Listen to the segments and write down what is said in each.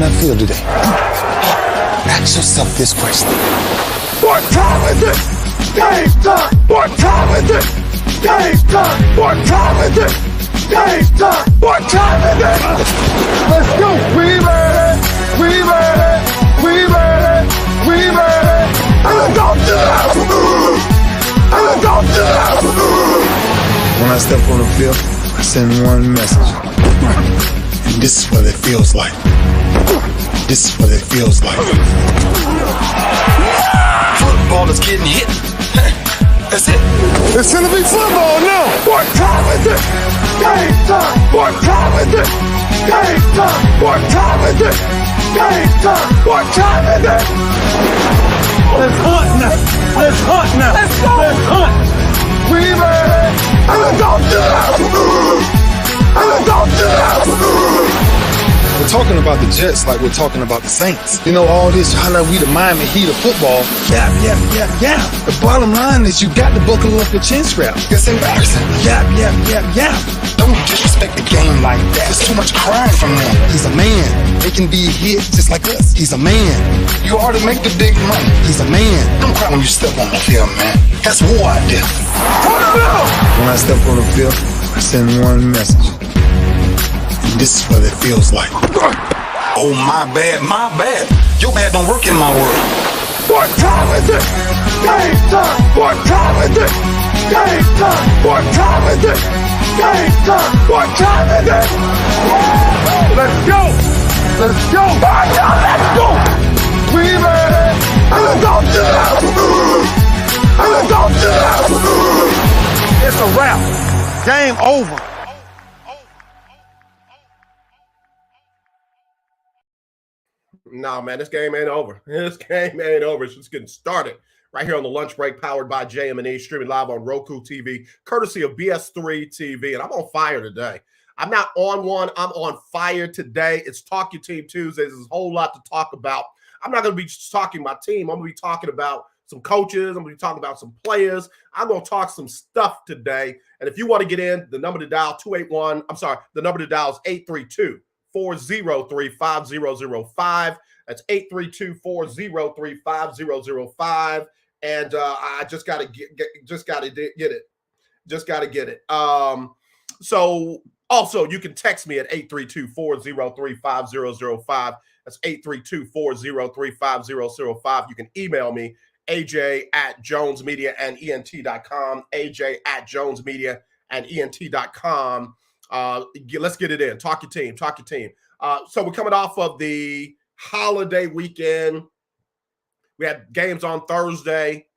that field today? Ask yourself this question. What time is it? Game time! What time is it? Game time! What time is it? Game time! What time is it? Let's go! We made it! We made it! We made it! We made it! And don't do that! And don't do that! When I step on the field, I send one message. And this is what it feels like. This is what it feels like. Football is getting hit. That's it. It's gonna be football now! What time is it? Game time! What time is it? Game time! What time is it? Game time! What time is it? Let's hunt now! Let's hunt now! Let's go! Let's hunt! We made it! And let's go do that! And let's go do that! We're talking about the Jets like we're talking about the Saints. You know, all this holla, we the Miami Heat of football. Yeah. The bottom line is you got to buckle up your chin strap. It's embarrassing. Yeah. Don't disrespect the game like that. There's too much crying from them. He's a man. They can be hit just like us. He's a man. You already make the big money. He's a man. Don't cry when you step on the field, man. That's war out there. When I step on the field, I send one message. And this is what it feels like. Oh, my bad. Your bad don't work in my world. What time is it? Game time! What time is it? Game time! What time is it? Game time! What time is it? Let's go! Let's go! Let's go! We made it! And let's go do that! And let's go do that! It's a wrap. Game over. No, man, this game ain't over. This game ain't over. It's just getting started right here on the lunch break, powered by JM&E, streaming live on Roku TV, courtesy of BS3 TV. And I'm on fire today. I'm not on one. I'm on fire today. It's Talk Your Team Tuesdays. There's a whole lot to talk about. I'm not going to be just talking my team. I'm going to be talking about some coaches. I'm going to be talking about some players. I'm going to talk some stuff today. And if you want to get in, the number to dial the number to dial is 832-403-5005. That's 832-403-5005. And I just got to get it. So also you can text me at 832-403-5005. That's 832-403-5005. You can email me, aj@jonesmediaandent.com, aj@jonesmediaandent.com. Let's get it in. Talk your team. So we're coming off of the holiday weekend. We had games on Thursday.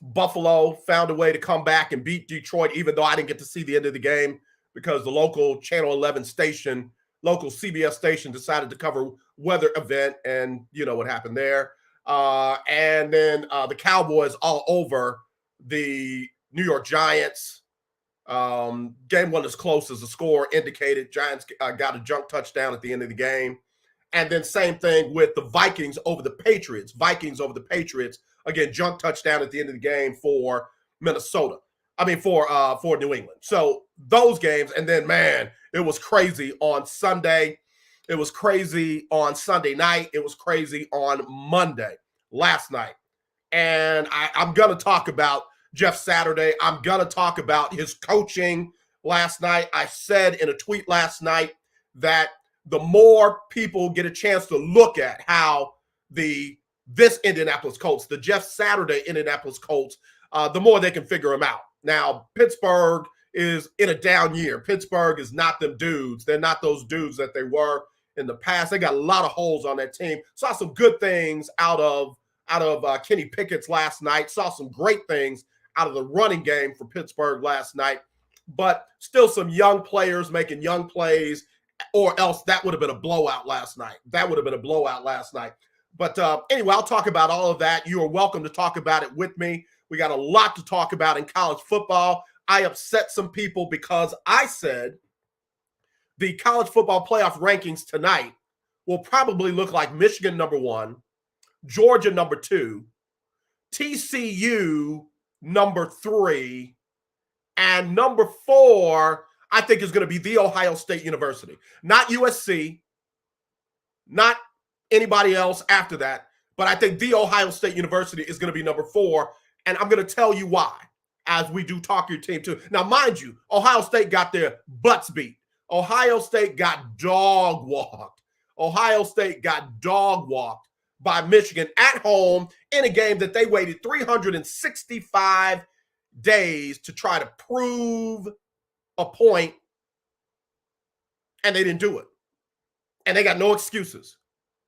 Buffalo found a way to come back and beat Detroit, even though I didn't get to see the end of the game because the local Channel 11 station, local CBS station, decided to cover weather event, and you know what happened there. And then the Cowboys all over the New York Giants. Game wasn't as close as the score indicated. Giants got a junk touchdown at the end of the game. And then same thing with the Vikings over the Patriots. Again, junk touchdown at the end of the game for Minnesota. For New England. So those games, and then, man, it was crazy on Sunday. It was crazy on Sunday night. It was crazy on Monday, last night. And I'm going to talk about Jeff Saturday. I'm going to talk about his coaching last night. I said in a tweet last night that the more people get a chance to look at how this Indianapolis Colts, the Jeff Saturday Indianapolis Colts, the more they can figure them out. Now, Pittsburgh is in a down year. Pittsburgh is not them dudes. They're not those dudes that they were in the past. They got a lot of holes on that team. Saw some good things out of Kenny Pickett's last night. Saw some great things out of the running game for Pittsburgh last night. But still some young players making young plays, or else that would have been a blowout last night. But anyway, I'll talk about all of that. You are welcome to talk about it with me. We got a lot to talk about in college football. I upset some people because I said the college football playoff rankings tonight will probably look like Michigan number 1, Georgia number 2, TCU number 3, and number 4, I think, is going to be The Ohio State University. Not USC, not anybody else after that. But I think The Ohio State University is going to be number 4, and I'm going to tell you why as we do Talk Your Team too. Now, mind you, Ohio State got their butts beat. Ohio State got dog walked. Ohio State got dog walked by Michigan at home in a game that they waited 365 days to try to prove a point, and they didn't do it. And they got no excuses.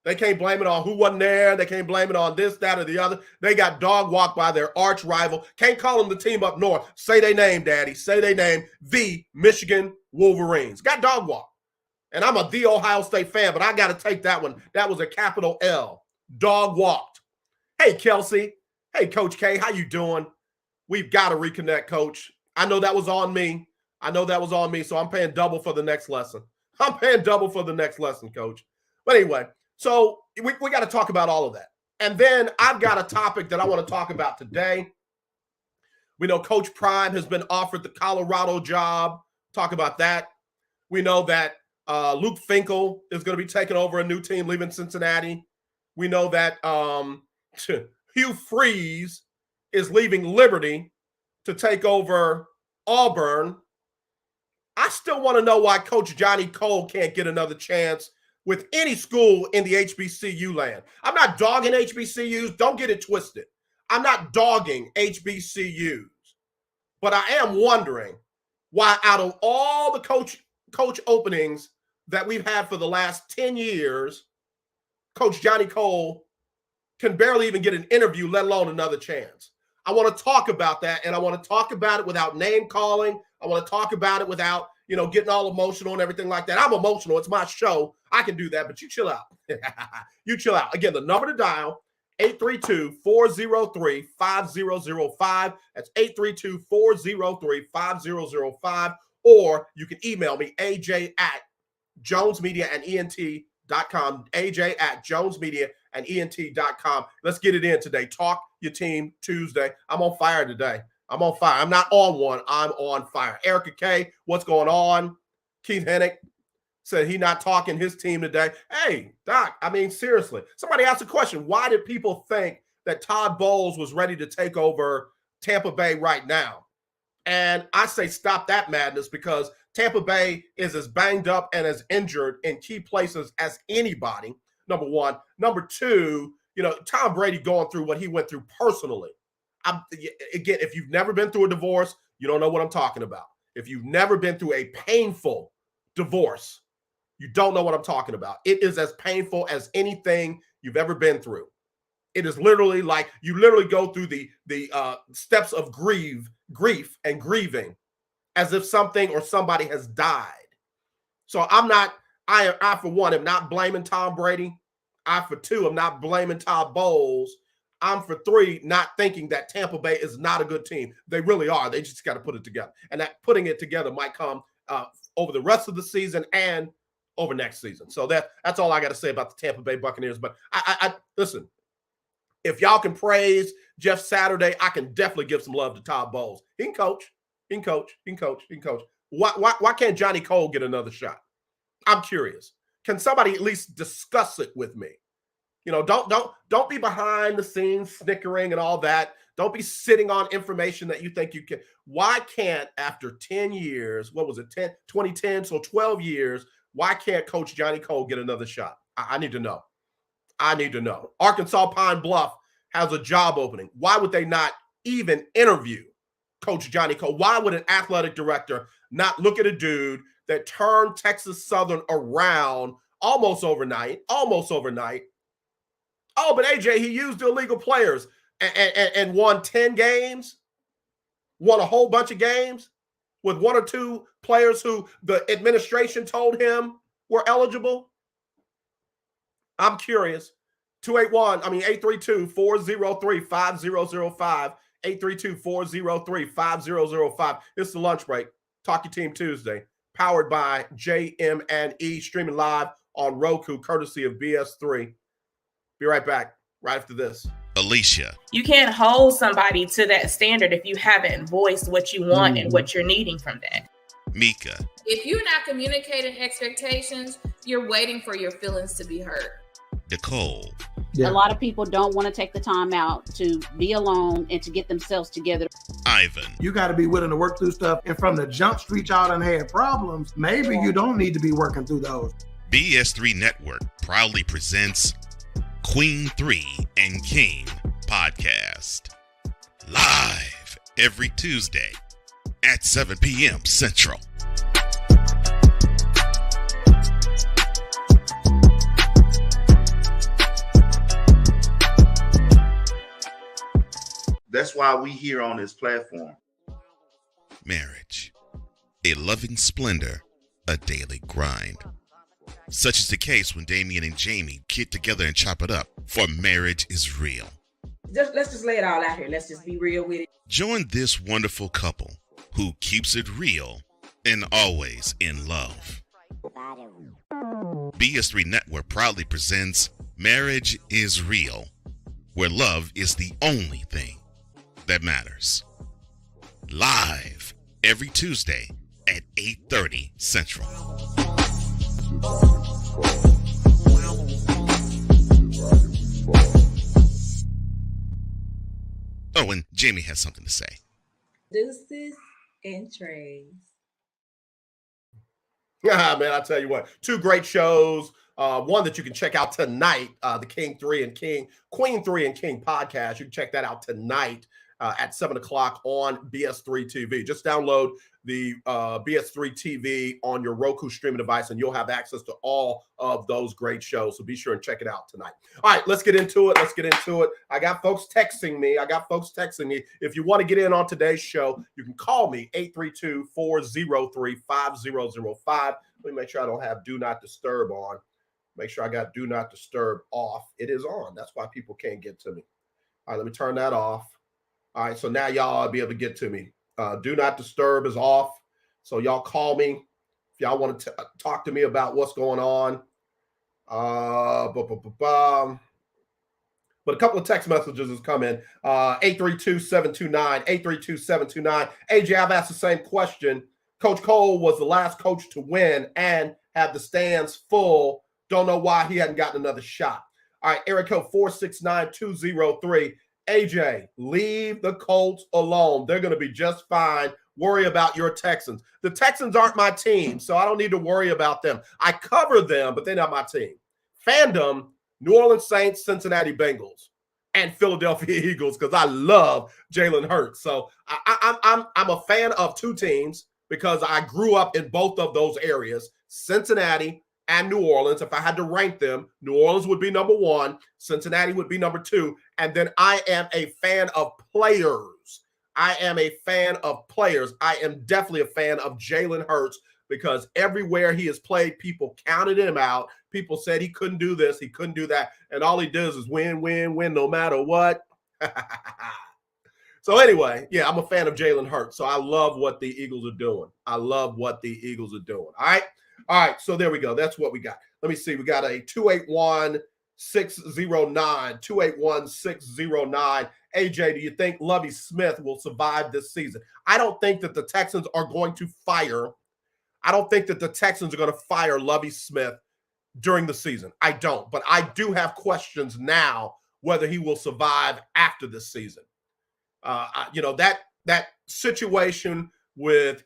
They can't blame it on who wasn't there. They can't blame it on this, that, or the other. They got dog walked by their arch rival. Can't call them the team up north. Say they name, Daddy. Say they name, the Michigan Wolverines. Got dog walked. And I'm a The Ohio State fan, but I got to take that one. That was a capital L. Dog walked. Hey, Kelsey. Hey, Coach K. How you doing? We've got to reconnect, Coach. I know that was on me. So I'm paying double for the next lesson. Coach. But anyway, so we got to talk about all of that. And then I've got a topic that I want to talk about today. We know Coach Prime has been offered the Colorado job. Talk about that. We know that Luke Finkel is going to be taking over a new team, leaving Cincinnati. We know that Hugh Freeze is leaving Liberty to take over Auburn. I still want to know why Coach Johnny Cole can't get another chance with any school in the HBCU land. I'm not dogging HBCUs. Don't get it twisted. I'm not dogging HBCUs. But I am wondering why out of all the coach openings that we've had for the last 10 years, Coach Johnny Cole can barely even get an interview, let alone another chance. I want to talk about that, and I want to talk about it without name calling. I want to talk about it without, getting all emotional and everything like that. I'm emotional. It's my show. I can do that, but you chill out. You chill out. Again, the number to dial, 832-403-5005. That's 832-403-5005. Or you can email me, aj@jonesmediaandent.com, aj@jonesmediaandent.com. Let's get it in today. Talk Your Team Tuesday. I'm on fire today. I'm on fire. I'm not on one. I'm on fire. Erica K, what's going on? Keith Hennick said he not talking his team today. Hey, Doc, seriously. Somebody asked a question. Why did people think that Todd Bowles was ready to take over Tampa Bay right now? And I say stop that madness, because Tampa Bay is as banged up and as injured in key places as anybody, number one. Number two, Tom Brady going through what he went through personally. Again, if you've never been through a divorce, you don't know what I'm talking about. If you've never been through a painful divorce, you don't know what I'm talking about. It is as painful as anything you've ever been through. It is literally like you literally go through the steps of grief and grieving as if something or somebody has died. So I for one, am not blaming Tom Brady. I for two, am not blaming Todd Bowles. I'm for three, not thinking that Tampa Bay is not a good team. They really are. They just got to put it together. And that putting it together might come over the rest of the season and over next season. So that's all I got to say about the Tampa Bay Buccaneers. But I listen, if y'all can praise Jeff Saturday, I can definitely give some love to Todd Bowles. He can coach. Why can't Johnny Cole get another shot? I'm curious. Can somebody at least discuss it with me? Don't be behind the scenes snickering and all that. Don't be sitting on information that you think you can. Why can't, after 10 years, 2010, so 12 years, why can't Coach Johnny Cole get another shot? I need to know. Arkansas Pine Bluff has a job opening. Why would they not even interview Coach Johnny Cole? Why would an athletic director not look at a dude that turned Texas Southern around almost overnight? Oh, but AJ, he used illegal players and won 10 games, won a whole bunch of games with one or two players who the administration told him were eligible. I'm curious. 832-403-5005, 832-403-5005. This is the lunch break. Talk Your Team Tuesday, powered by JM&E, streaming live on Roku, courtesy of BS3. Be right back, right after this. Alicia. You can't hold somebody to that standard if you haven't voiced what you want and what you're needing from that. Mika. If you're not communicating expectations, You're waiting for your feelings to be hurt. Nicole. A lot of people don't want to take the time out to be alone and to get themselves together. Ivan. You got to be willing to work through stuff. And from the jump street, y'all done had problems. Maybe you don't need to be working through those. BS3 Network proudly presents Queen 3 and King podcast. Live every Tuesday at 7 p.m. Central. That's why we here on this platform. Marriage, a loving splendor, a daily grind. Such is the case when Damien and Jamie get together and chop it up, for marriage is real. Let's just lay it all out here. Let's just be real with it. Join this wonderful couple who keeps it real and always in love. BS3 Network proudly presents Marriage is Real, where love is the only thing that matters. Live every Tuesday at 8:30 Central. Oh, and Jamie has something to say. Deuces and trays. Yeah, man, I tell you what, two great shows. One that you can check out tonight, the Queen 3 and King podcast. You can check that out tonight at 7 o'clock on BS3 TV. Just download the BS3 TV on your ROKU streaming device, and you'll have access to all of those great shows. So be sure and check it out tonight. All right, let's get into it. I got folks texting me. If you want to get in on today's show, you can call me, 832-403-5005. Let me make sure I don't have Do Not Disturb on. Make sure I got Do Not Disturb off. It is on. That's why people can't get to me. All right, let me turn that off. All right, so now y'all will be able to get to me. Do Not Disturb is off. So y'all call me if y'all want to talk to me about what's going on. But a couple of text messages has come in. 832-729. AJ, I've asked the same question. Coach Cole was the last coach to win and have the stands full. Don't know why he hadn't gotten another shot. All right, area code 469-203. AJ, leave the Colts alone. They're going to be just fine. Worry about your Texans. The Texans aren't my team, so I don't need to worry about them. I cover them, but they're not my team. Fandom, New Orleans Saints, Cincinnati Bengals, and Philadelphia Eagles, because I love Jalen Hurts. So I'm a fan of two teams because I grew up in both of those areas, Cincinnati and New Orleans. If I had to rank them, New Orleans would be number one, Cincinnati would be number two, and then I am a fan of players. I am definitely a fan of Jalen Hurts because everywhere he has played, people counted him out. People said he couldn't do this, he couldn't do that, and all he does is win, no matter what. So anyway, yeah, I'm a fan of Jalen Hurts, so I love what the Eagles are doing. All right, so there we go. That's what we got. Let me see. We got a 281-609. 281-609. AJ, do you think Lovie Smith will survive this season? I don't think that the Texans are going to fire. Lovie Smith during the season. I don't. But I do have questions now whether he will survive after this season. That situation with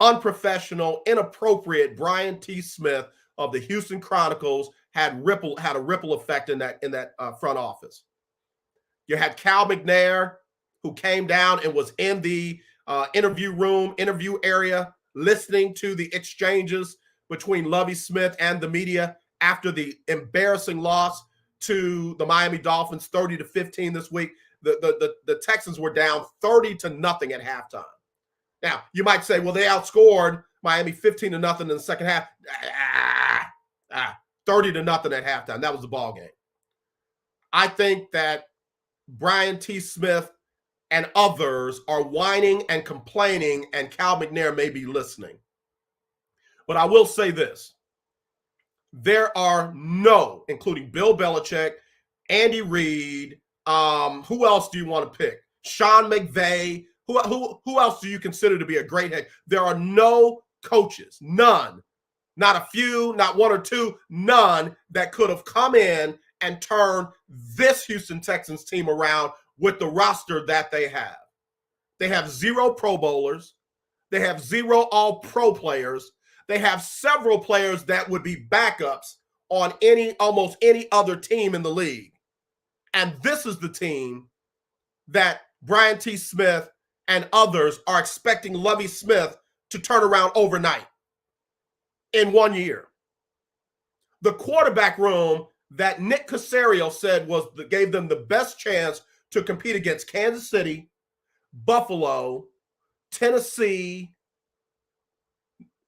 unprofessional, inappropriate Brian T. Smith of the Houston Chronicles had a ripple effect in that front office. You had Cal McNair, who came down and was in the interview area, listening to the exchanges between Lovie Smith and the media after the embarrassing loss to the Miami Dolphins, 30-15 this week. The Texans were down 30-0 at halftime. Now, you might say, well, they outscored Miami 15-0 in the second half. 30-0 at halftime. That was the ball game. I think that Brian T. Smith and others are whining and complaining, and Cal McNair may be listening. But I will say this. There are including Bill Belichick, Andy Reid, who else do you want to pick? Sean McVay. Who else do you consider to be a great head? There are no coaches, none, Not a few, not one or two, none that could have come in and turned this Houston Texans team around with the roster that they have. They have 0 Pro Bowlers. They have 0 All-Pro players. They have several players that would be backups on almost any other team in the league. And this is the team that Brian T. Smith and others are expecting Lovie Smith to turn around overnight in 1 year. The quarterback room that Nick Caserio said gave them the best chance to compete against Kansas City, Buffalo, Tennessee.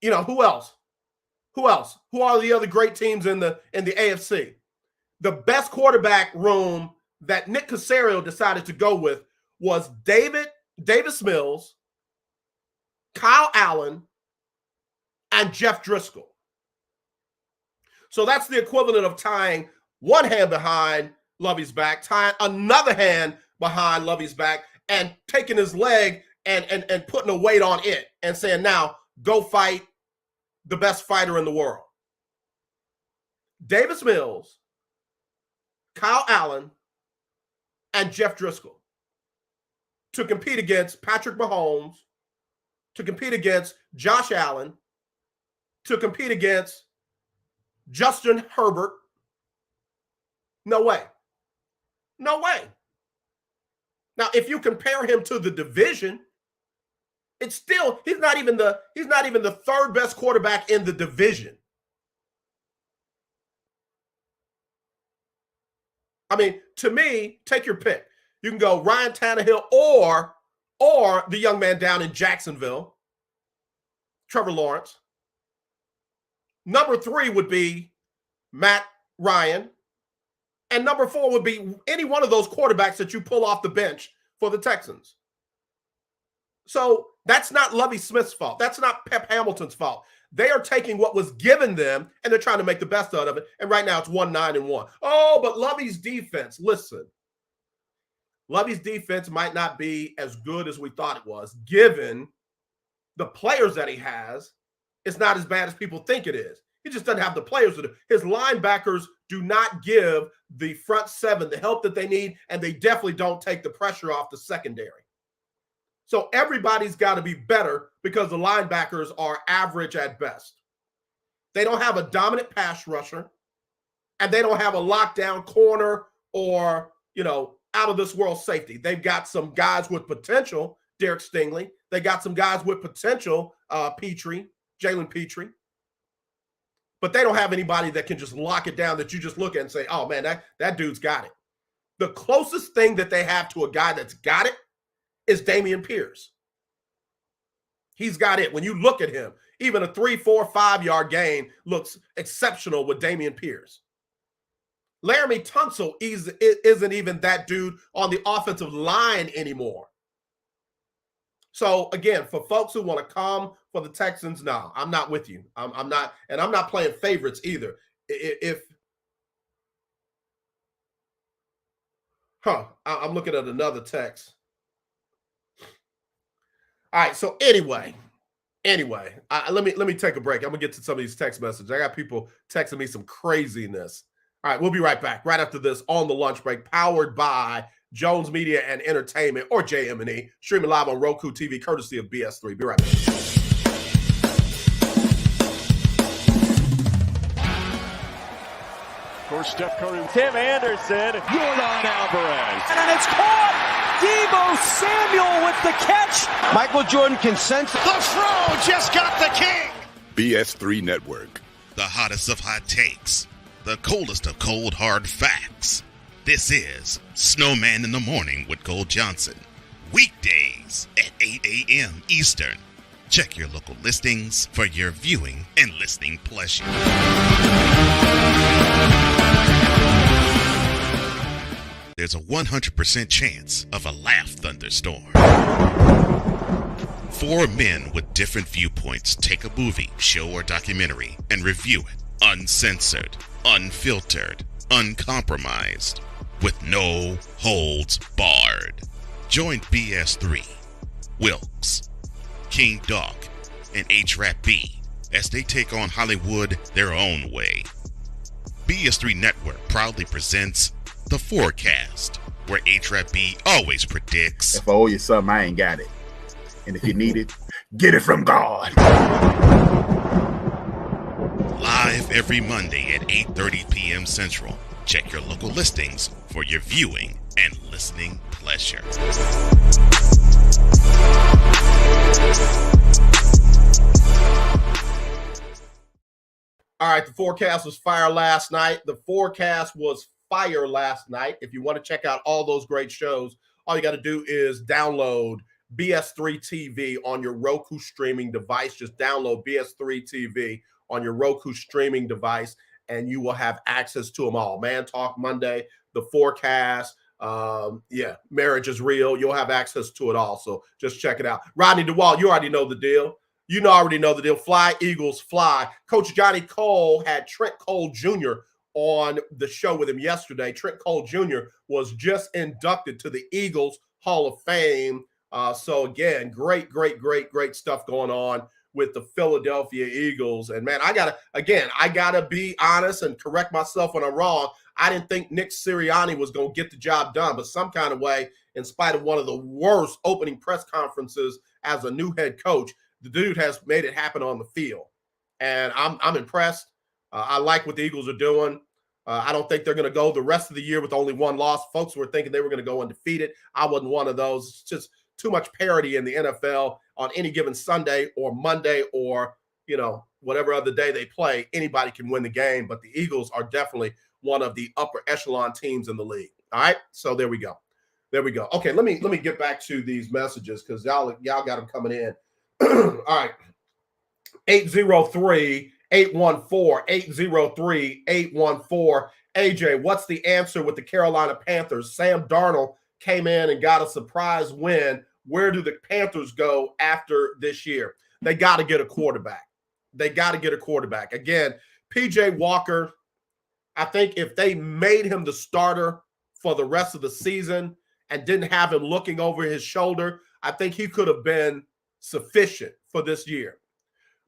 You know, who else? Who else? Who are the other great teams in the AFC? The best quarterback room that Nick Caserio decided to go with was Davis Mills, Kyle Allen, and Jeff Driscoll. So that's the equivalent of tying one hand behind Lovie's back, tying another hand behind Lovie's back, and taking his leg and putting a weight on it and saying, now go fight the best fighter in the world. Davis Mills, Kyle Allen, and Jeff Driscoll to compete against Patrick Mahomes, to compete against Josh Allen, to compete against Justin Herbert. No way. No way. Now, if you compare him to the division, it's still he's not even the third best quarterback in the division. I mean, to me, take your pick. You can go Ryan Tannehill or the young man down in Jacksonville, Trevor Lawrence. Number 3 would be Matt Ryan. And number 4 would be any one of those quarterbacks that you pull off the bench for the Texans. So that's not Lovie Smith's fault. That's not Pep Hamilton's fault. They are taking what was given them, and they're trying to make the best out of it. And right now it's 1-9-1. Oh, but Lovie's defense, listen. Lovie's defense might not be as good as we thought it was. Given the players that he has, it's not as bad as people think it is. He just doesn't have the players to do. His linebackers do not give the front 7 the help that they need, and they definitely don't take the pressure off the secondary. So everybody's got to be better because the linebackers are average at best. They don't have a dominant pass rusher, and they don't have a lockdown corner or, out of this world safety. They've got some guys with potential, Derek Stingley. They got some guys with potential, Jalen Petrie. But they don't have anybody that can just lock it down that you just look at and say, oh, man, that dude's got it. The closest thing that they have to a guy that's got it is Dameon Pierce. He's got it. When you look at him, even a 3, 4, 5-yard gain looks exceptional with Dameon Pierce. Laramie Tunsil isn't even that dude on the offensive line anymore. So, again, for folks who want to come for the Texans, no, I'm not with you. I'm not, and I'm not playing favorites either. I'm looking at another text. All right, so anyway, let me take a break. I'm going to get to some of these text messages. I got people texting me some craziness. All right, we'll be right back right after this on the lunch break, powered by Jones Media and Entertainment, or JM&E, streaming live on Roku TV, courtesy of BS3. Be right back. Of course, Steph Curry, Tim Anderson, Jordan Alvarez, and it's caught. Deebo Samuel with the catch. Michael Jordan can sense. The throw just got the king. BS3 Network. The hottest of hot takes. The coldest of cold, hard facts. This is Snowman in the Morning with Cole Johnson. Weekdays at 8 a.m. Eastern. Check your local listings for your viewing and listening pleasure. There's a 100% chance of a laugh thunderstorm. 4 men with different viewpoints take a movie, show, or documentary and review it uncensored, unfiltered, uncompromised, with no holds barred. Join BS3, Wilkes, King Dog, and H-Rap B as they take on Hollywood their own way. BS3 Network proudly presents The Forecast, where HRAP always predicts. If I owe you something, I ain't got it. And if you need it, get it from God. Live every Monday at 8:30 p.m. Central. Check your local listings for your viewing and listening pleasure. All right, the forecast was fire last night. The forecast was fire last night. If you want to check out all those great shows, all you got to do is download BS3 TV on your Roku streaming device. Just download BS3 TV on your Roku streaming device, and you will have access to them all. Man Talk Monday, the forecast, Marriage is Real. You'll have access to it all, so just check it out. Rodney DeWall, you already know the deal. Already know the deal. Fly, Eagles, fly. Coach Johnny Cole had Trent Cole Jr. on the show with him yesterday. Trent Cole Jr. was just inducted to the Eagles Hall of Fame. So again, great stuff going on with the Philadelphia Eagles. And man, I gotta be honest and correct myself when I'm wrong. I didn't think Nick Sirianni was going to get the job done, but some kind of way, in spite of one of the worst opening press conferences as a new head coach, the dude has made it happen on the field. And I'm impressed. I like what the Eagles are doing. I don't think they're going to go the rest of the year with only one loss. Folks were thinking they were going to go undefeated. I wasn't one of those. It's just too much parity in the NFL on any given Sunday or Monday or, whatever other day they play. Anybody can win the game, but the Eagles are definitely one of the upper echelon teams in the league. All right, so there we go. Okay, let me get back to these messages because y'all got them coming in. All right, 803-814. AJ, what's the answer with the Carolina Panthers? Sam Darnold came in and got a surprise win. Where do the Panthers go after this year? They got to get a quarterback. Again, PJ Walker, I think if they made him the starter for the rest of the season and didn't have him looking over his shoulder, I think he could have been sufficient for this year.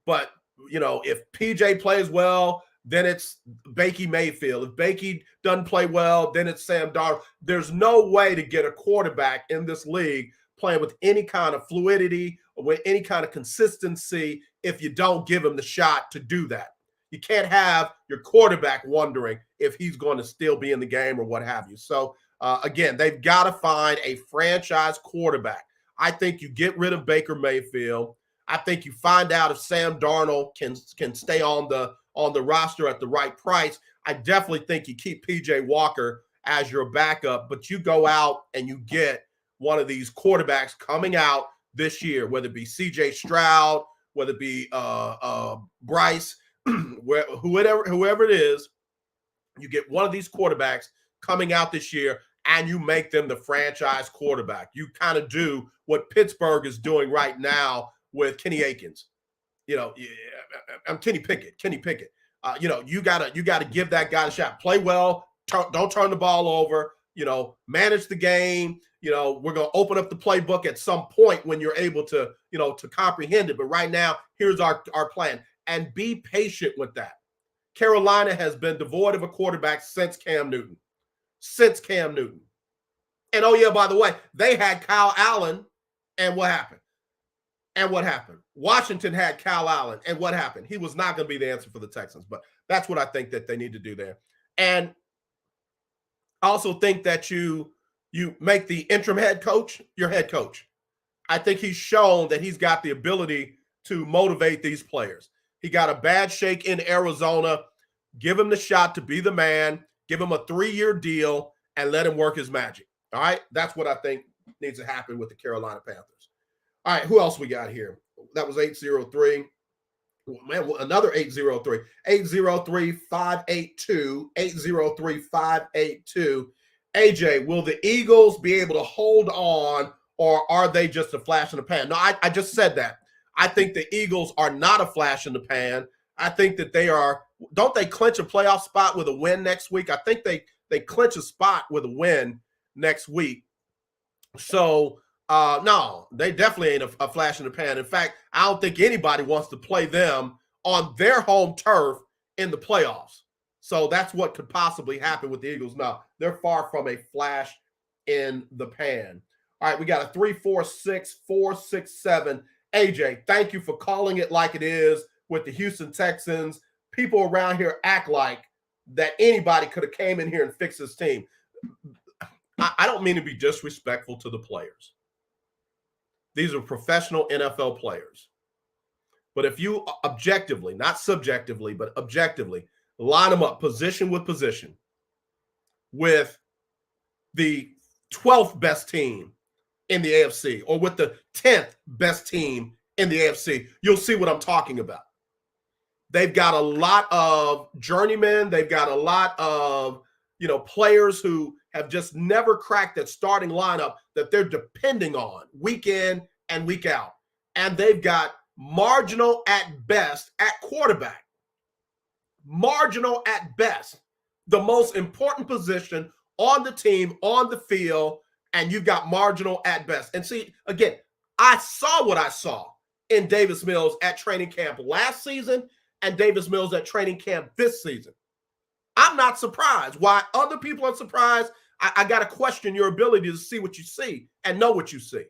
But, if PJ plays well, then it's Baker Mayfield. If Baker doesn't play well, then it's Sam Darnold. There's no way to get a quarterback in this league playing with any kind of fluidity or with any kind of consistency if you don't give him the shot to do that. You can't have your quarterback wondering if he's going to still be in the game or what have you. So, again, they've got to find a franchise quarterback. I think you get rid of Baker Mayfield. I think you find out if Sam Darnold can stay on the roster at the right price. I definitely think you keep PJ Walker as your backup, but you go out and you get one of these quarterbacks coming out this year, whether it be CJ Stroud, whether it be Bryce, whoever it is, you get one of these quarterbacks coming out this year and you make them the franchise quarterback. You kind of do what Pittsburgh is doing right now with Kenny Akins. I'm Kenny Pickett. You gotta give that guy a shot. Play well. Don't turn the ball over. Manage the game. We're gonna open up the playbook at some point when you're able to, to comprehend it. But right now, here's our plan. And be patient with that. Carolina has been devoid of a quarterback since Cam Newton. And oh yeah, by the way, they had Kyle Allen, and what happened? Washington had Kyle Allen, and what happened? He was not going to be the answer for the Texans, but that's what I think that they need to do there. And I also think that you make the interim head coach your head coach. I think he's shown that he's got the ability to motivate these players. He got a bad shake in Arizona. Give him the shot to be the man. Give him a 3-year deal and let him work his magic. All right? That's what I think needs to happen with the Carolina Panthers. All right, who else we got here? That was 803. Man, another 803. 803-582. 803-582. AJ, will the Eagles be able to hold on, or are they just a flash in the pan? No, I just said that. I think the Eagles are not a flash in the pan. I think that they are. Don't they clinch a playoff spot with a win next week? I think they clinch a spot with a win next week. So, no, they definitely ain't a flash in the pan. In fact, I don't think anybody wants to play them on their home turf in the playoffs. So that's what could possibly happen with the Eagles. Now, they're far from a flash in the pan. All right, we got a 346-467. AJ, thank you for calling it like it is with the Houston Texans. People around here act like that anybody could have came in here and fixed this team. I don't mean to be disrespectful to the players. These are professional NFL players. But if you objectively, not subjectively, but objectively, line them up position with position with the 12th best team in the AFC or with the 10th best team in the AFC, you'll see what I'm talking about. They've got a lot of journeymen. They've got a lot of, players who have just never cracked that starting lineup that they're depending on week in and week out. And they've got marginal at best at quarterback. Marginal at best. The most important position on the team, on the field, and you've got marginal at best. And see, again, I saw what I saw in Davis Mills at training camp last season and Davis Mills at training camp this season. I'm not surprised. Why other people are surprised, I got to question your ability to see what you see and know what you see.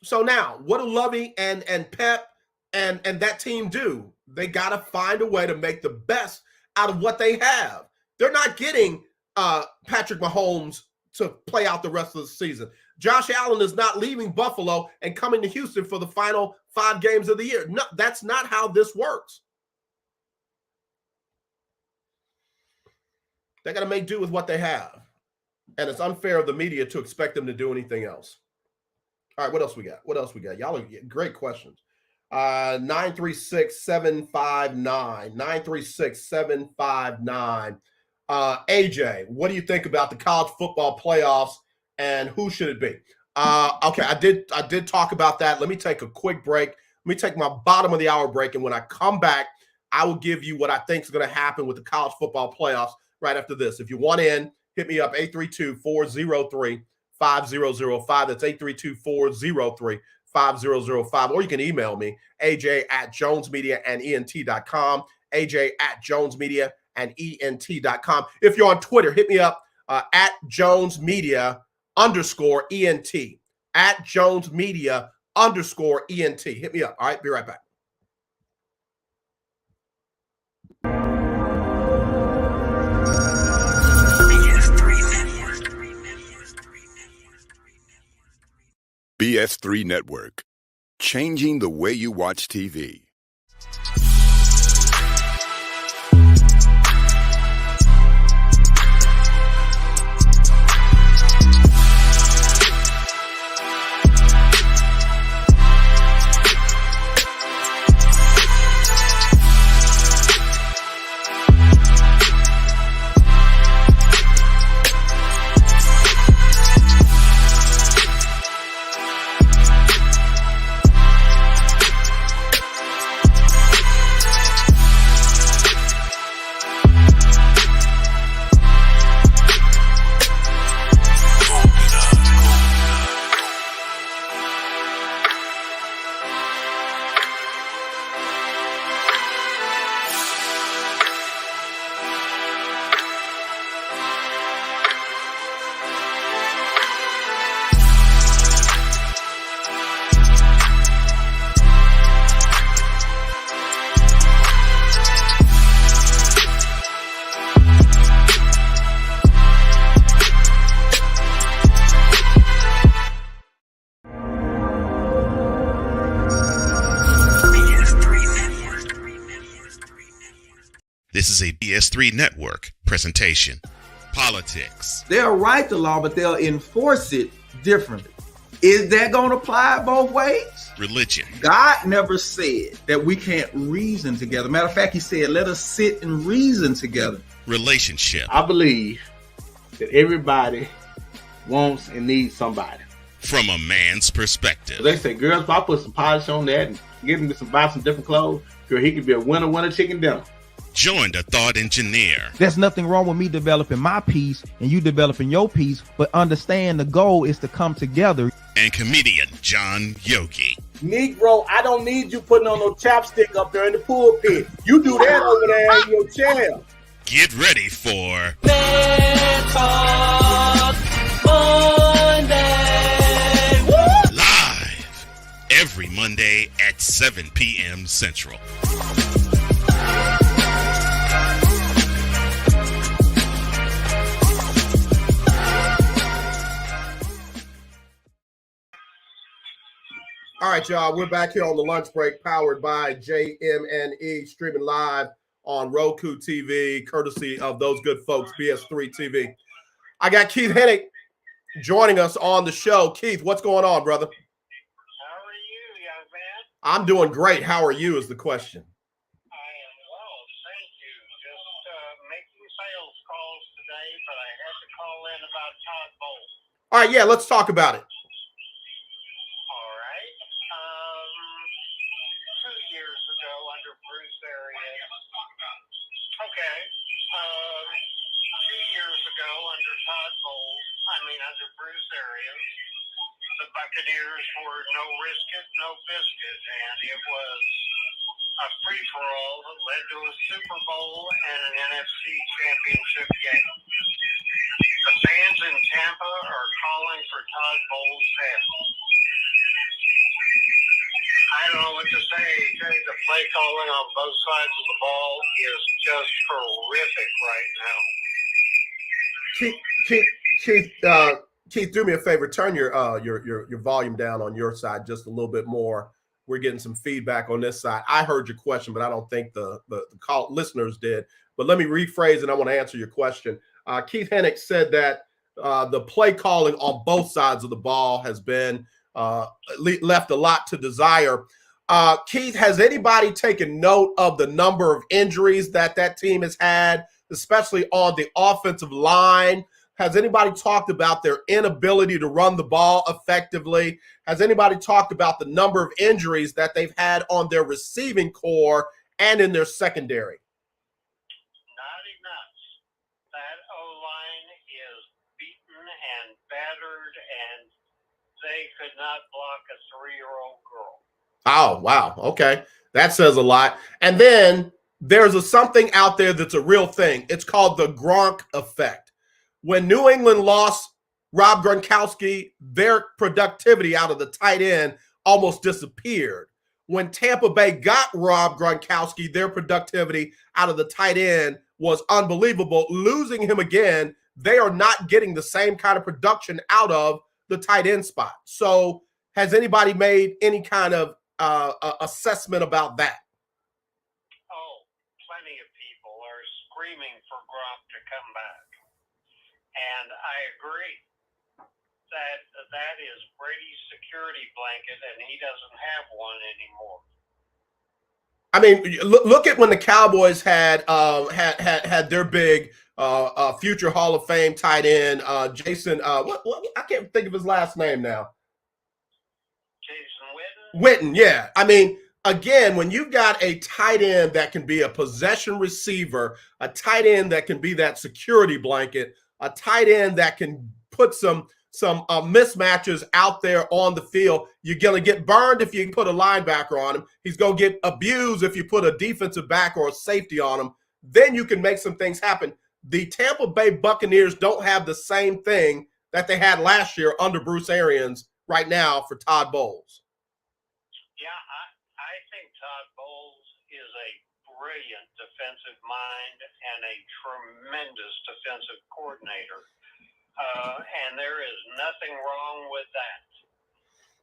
So now, what do Lovey and Pep and that team do? They got to find a way to make the best out of what they have. They're not getting Patrick Mahomes to play out the rest of the season. Josh Allen is not leaving Buffalo and coming to Houston for the final 5 games of the year. No, that's not how this works. They got to make do with what they have. And it's unfair of the media to expect them to do anything else. All right, what else we got? Y'all are great questions. 936-759. 936-759. AJ, what do you think about the college football playoffs and who should it be? Okay, I did talk about that. Let me take a quick break. Let me take my bottom of the hour break. And when I come back, I will give you what I think is going to happen with the college football playoffs right after this. If you want in, hit me up 832-403-5005. That's 832-403-5005. Or you can email me, aj@jonesmediaandent.com, aj@jonesmediaandent.com. If you're on Twitter, hit me up at jonesmedia_ent, at jonesmedia_ent. Hit me up. All right, be right back. BS3 Network, changing the way you watch TV. This is a BS3 Network presentation. Politics. They'll write the law, but they'll enforce it differently. Is that going to apply both ways? Religion. God never said that we can't reason together. Matter of fact, he said, let us sit and reason together. Relationship. I believe that everybody wants and needs somebody. From a man's perspective. They say, girls, if I put some polish on that and get him to buy some different clothes, girl, he could be a winner chicken dinner. Join the thought engineer There's nothing wrong with me developing my piece and you developing your piece, but understand the goal is to come together. and comedian John Yogi. Negro, I don't need you putting on no chapstick up there in the pulpit. You do that over there in your chair. Get ready for Let's Talk Monday. Live every Monday at 7 p.m. Central. All right, y'all. We're back here on the lunch break, powered by JM&E, streaming live on ROKU TV, courtesy of those good folks, BS3 TV. I got Keith Hennig joining us on the show. Keith, what's going on, brother? How are you, young man? I'm doing great. How are you is the question. I am well, thank you. Just making sales calls today, but I had to call in about Todd Bowles. All right, yeah, let's talk about it. 2 years ago under Bruce Arians. Okay. 2 years ago under Todd Bowles, under Bruce Arians, the Buccaneers were no risk it, no biscuit, and it was a free-for-all that led to a Super Bowl and an NFC championship game. The fans in Tampa are calling for Todd Bowles' head. I don't know what to say. The play calling on both sides of the ball is just horrific right now. Keith, do me a favor. Turn your volume down on your side just a little bit more. We're getting some feedback on this side. I heard your question, but I don't think the listeners did. But let me rephrase, and I want to answer your question. Keith Hennig said that the play calling on both sides of the ball has been left a lot to desire. Keith, has anybody taken note of the number of injuries that team has had, especially on the offensive line? Has anybody talked about their inability to run the ball effectively? Has anybody talked about the number of injuries that they've had on their receiving core and in their secondary? Not enough. That O-line is beaten and battered, and they could not block a 3-year-old girl. Oh, wow. Okay. That says a lot. And then there's something out there that's a real thing. It's called the Gronk effect. When New England lost Rob Gronkowski, their productivity out of the tight end almost disappeared. When Tampa Bay got Rob Gronkowski, their productivity out of the tight end was unbelievable. Losing him again, they are not getting the same kind of production out of the tight end spot. So has anybody made any kind of assessment about that? Oh, plenty of people are screaming for Gronk to come back. And I agree that is Brady's security blanket, and he doesn't have one anymore. I mean, look at when the Cowboys had their big future Hall of Fame tight end, Jason. I can't think of his last name now. Jason Witten, yeah. I mean, again, when you've got a tight end that can be a possession receiver, a tight end that can be that security blanket, a tight end that can put some mismatches out there on the field, you're going to get burned if you put a linebacker on him. He's going to get abused if you put a defensive back or a safety on him. Then you can make some things happen. The Tampa Bay Buccaneers don't have the same thing that they had last year under Bruce Arians right now for Todd Bowles. Yeah, I think Todd Bowles is a brilliant defensive mind and a tremendous defensive coordinator. And there is nothing wrong with that.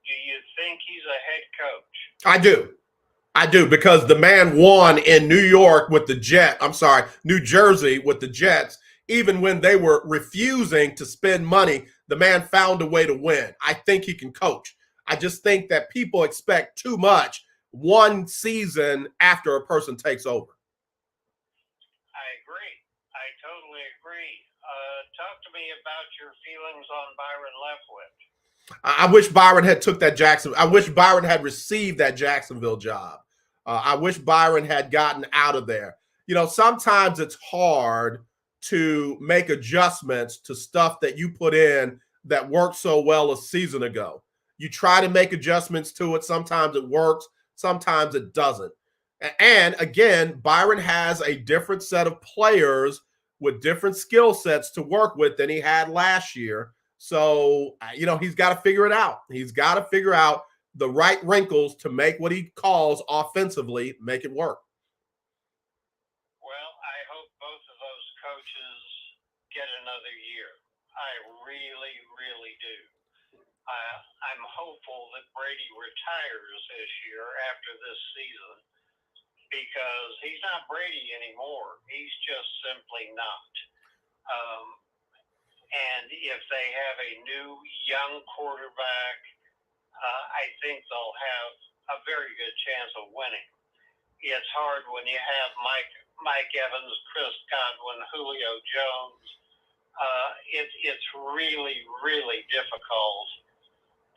Do you think he's a head coach? I do, because the man won in New Jersey with the Jets. Even when they were refusing to spend money, the man found a way to win. I think he can coach. I just think that people expect too much one season after a person takes over. I agree. I totally agree. Talk to me about your feelings on Byron Leftwich. I wish Byron had took that I wish Byron had received that Jacksonville job. I wish Byron had gotten out of there. sometimes it's hard to make adjustments to stuff that you put in that worked so well a season ago. You try to make adjustments to it. Sometimes it works, sometimes it doesn't. And again, Byron has a different set of players with different skill sets to work with than he had last year. So, he's got to figure it out. He's got to figure out the right wrinkles to make what he calls offensively make it work. Well, I hope both of those coaches get another year. I really, really do. I'm hopeful that Brady retires this year after this season because he's not Brady anymore. He's just simply not. And if they have a new young quarterback, I think they'll have a very good chance of winning. It's hard when you have Mike Evans, Chris Godwin, Julio Jones. It's really, really difficult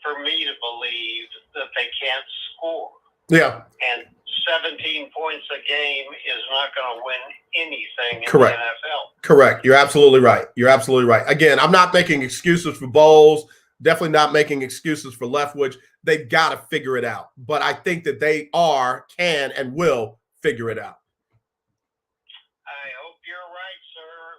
for me to believe that they can't score. Yeah. And 17 points a game is not going to win anything in Correct. the NFL. Correct. You're absolutely right. Again, I'm not making excuses for Bowles. Definitely not making excuses for Leftwich. They've got to figure it out. But I think that they can, and will figure it out. I hope you're right, sir.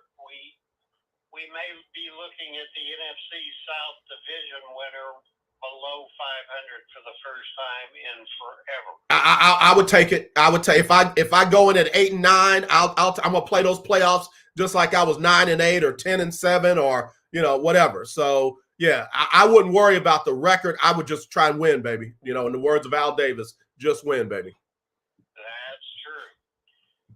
We may be looking at the NFC South division winner below 500 for the first time in forever. I would take it. I would take if I go in at 8-9, I'm gonna play those playoffs just like I was 9-8 or 10-7 or whatever. So yeah, I wouldn't worry about the record. I would just try and win, baby. In the words of Al Davis, just win, baby. That's true.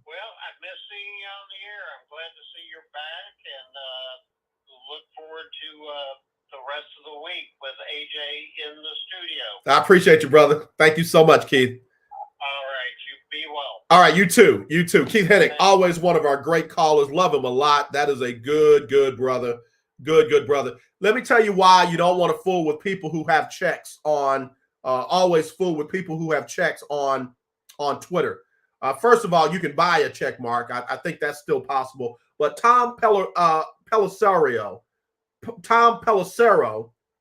Well, I've missed seeing you on the air. I'm glad to see you're back, and look forward to the rest of the week with AJ in the studio. I appreciate you, brother. Thank you so much, Keith. All right, you be well. All right, you too. Keith Hennick, always one of our great callers. Love him a lot. That is a good brother. Good brother. Let me tell you why you don't want to fool with people who have checks on. Always fool with people who have checks on Twitter. First of all, you can buy a check mark. I think that's still possible. But Tom Pelissero,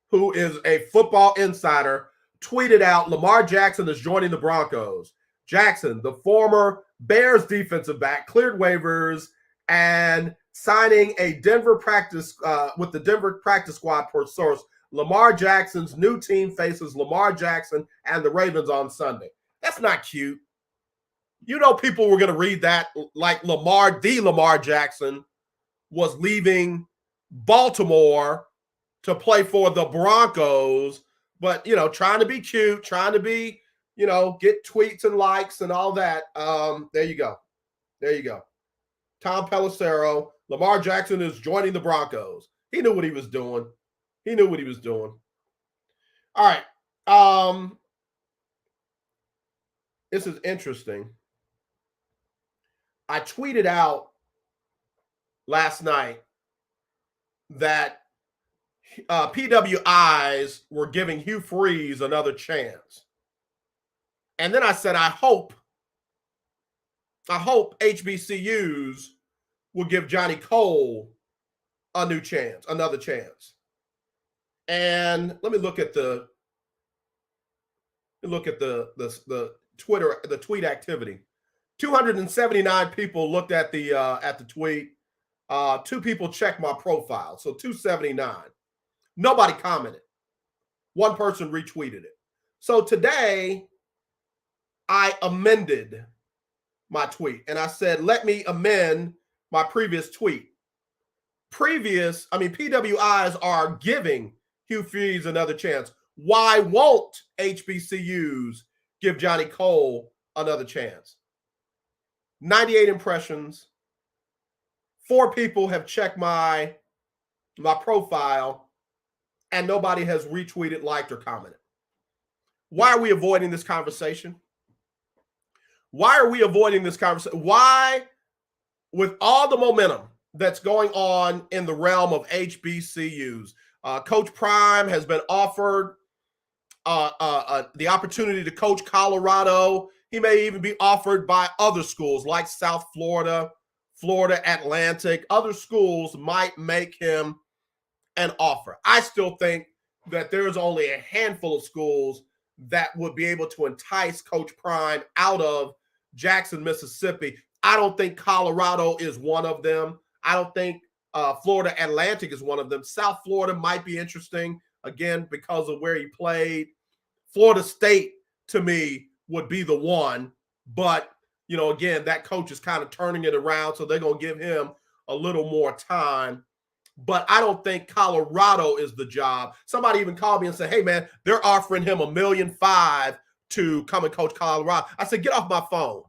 who is a football insider, tweeted out Lamar Jackson is joining the Broncos. Jackson, the former Bears defensive back, cleared waivers and signing a Denver practice with the Denver practice squad per source. Lamar Jackson's new team faces Lamar Jackson and the Ravens on Sunday. That's not cute. People were going to read that like Lamar Jackson was leaving Baltimore to play for the Broncos, but, trying to be cute, trying to be, get tweets and likes and all that. There you go. Tom Pelissero, Lamar Jackson is joining the Broncos. He knew what he was doing. All right. This is interesting. I tweeted out last night that PWIs were giving Hugh Freeze another chance. And then I said, I hope HBCUs will give Johnny Cole another chance. And let me look at the Twitter, the tweet activity. 279 people looked at the tweet. 2 people checked my profile, so 279. Nobody commented. 1 person retweeted it. So today, I amended my tweet, and I said, let me amend my previous tweet. PWIs are giving Hugh Freeze another chance. Why won't HBCUs give Johnny Cole another chance? 98 impressions. 4 people have checked my profile, and nobody has retweeted, liked, or commented. Why are we avoiding this conversation? Why, with all the momentum that's going on in the realm of HBCUs, Coach Prime has been offered the opportunity to coach Colorado. He may even be offered by other schools like South Florida, Florida Atlantic. Other schools might make him an offer. I still think that there's only a handful of schools that would be able to entice Coach Prime out of Jackson, Mississippi. I don't think Colorado is one of them. I don't think Florida Atlantic is one of them. South Florida might be interesting, again, because of where he played. Florida State, to me, would be the one. But, you know, again, that coach is kind of turning it around, so they're going to give him a little more time. But I don't think Colorado is the job. Somebody even called me and said, hey, man, they're offering him $1.5 million to come and coach Colorado. I said, get off my phone.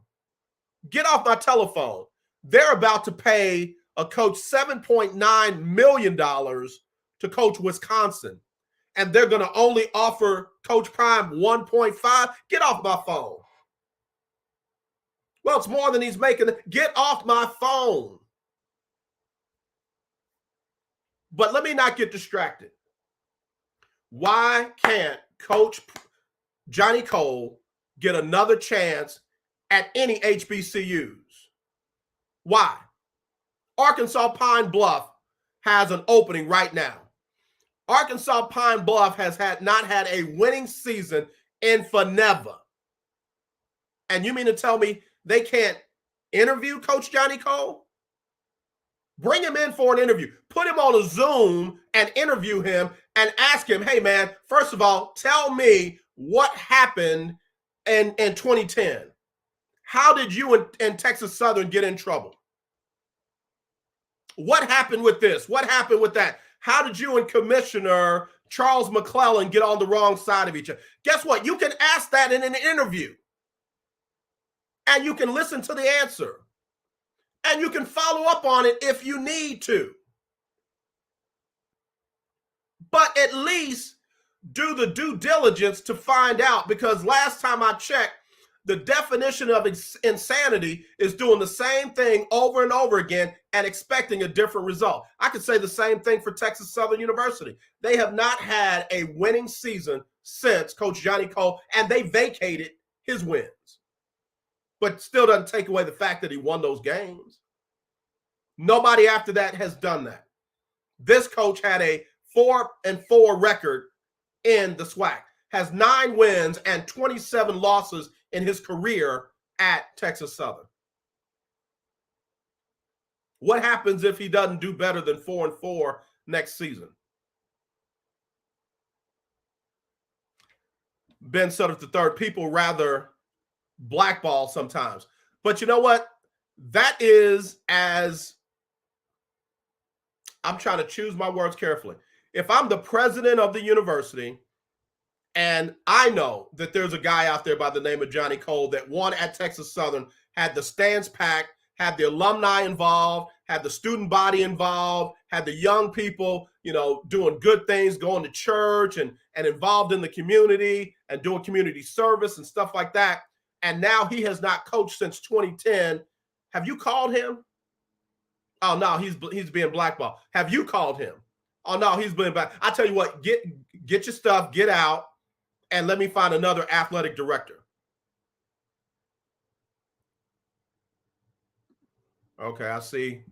Get off my telephone. They're about to pay a coach $7.9 million to coach Wisconsin. And they're going to only offer Coach Prime 1.5. Get off my phone. Well, it's more than he's making. Get off my phone. But let me not get distracted. Why can't Coach Johnny Cole get another chance at any HBCUs? Why? Arkansas Pine Bluff has an opening right now. Arkansas Pine Bluff has not had a winning season in forever. And you mean to tell me they can't interview Coach Johnny Cole? Bring him in for an interview. Put him on a Zoom and interview him and ask him, hey, man, first of all, tell me what happened in 2010. How did you and Texas Southern get in trouble? What happened with this? What happened with that? How did you and Commissioner Charles McClellan get on the wrong side of each other? Guess what? You can ask that in an interview. And you can listen to the answer. And you can follow up on it if you need to. But at least do the due diligence to find out, because last time I checked, the definition of insanity is doing the same thing over and over again and expecting a different result. I could say the same thing for Texas Southern University. They have not had a winning season since Coach Johnny Cole, and they vacated his wins. But still doesn't take away the fact that he won those games. Nobody after that has done that. This coach had a 4-4 record in the SWAC, has 9 wins and 27 losses in his career at Texas Southern. What happens if he doesn't do better than 4-4 next season? Ben Sutter III, people rather blackball sometimes. But you know what? That is, as I'm trying to choose my words carefully. If I'm the president of the university and I know that there's a guy out there by the name of Johnny Cole that won at Texas Southern, had the stands packed, had the alumni involved, had the student body involved, had the young people, doing good things, going to church and involved in the community and doing community service and stuff like that. And now he has not coached since 2010. Have you called him? Oh, no, he's being blackballed. Have you called him? Oh, no, he's being black. I tell you what, get your stuff, get out, and let me find another athletic director. Okay, I see